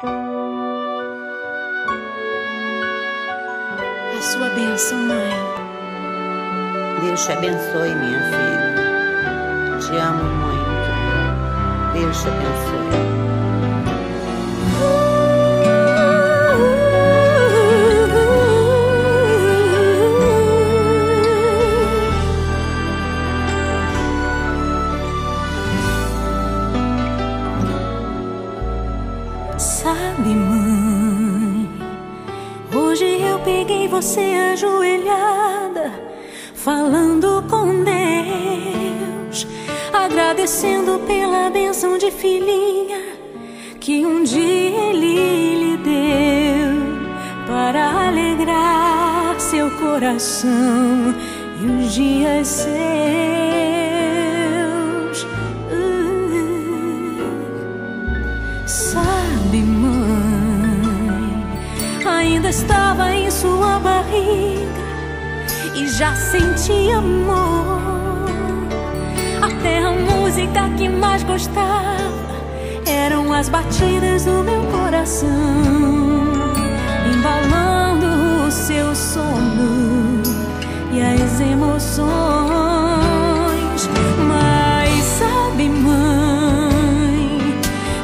A sua bênção, mãe. Deus te abençoe, minha filha. Te amo muito. Deus te abençoe. Sabe, mãe, hoje eu peguei você ajoelhada, falando com Deus, agradecendo pela bênção de filhinha que um dia Ele lhe deu, para alegrar seu coração e os dias seus. Sabe, mãe, ainda estava em sua barriga e já sentia amor. Até a música que mais gostava eram as batidas do meu coração, embalando o seu sono e as emoções. Mas sabe, mãe,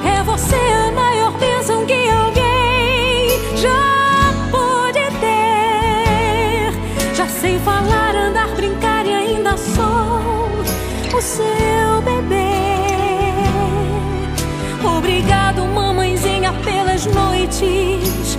é você a maior bênção que alguém já pôde ter. Já sei falar, andar, brincar e ainda sou o seu bebê. Obrigado, mamãezinha, pelas noites.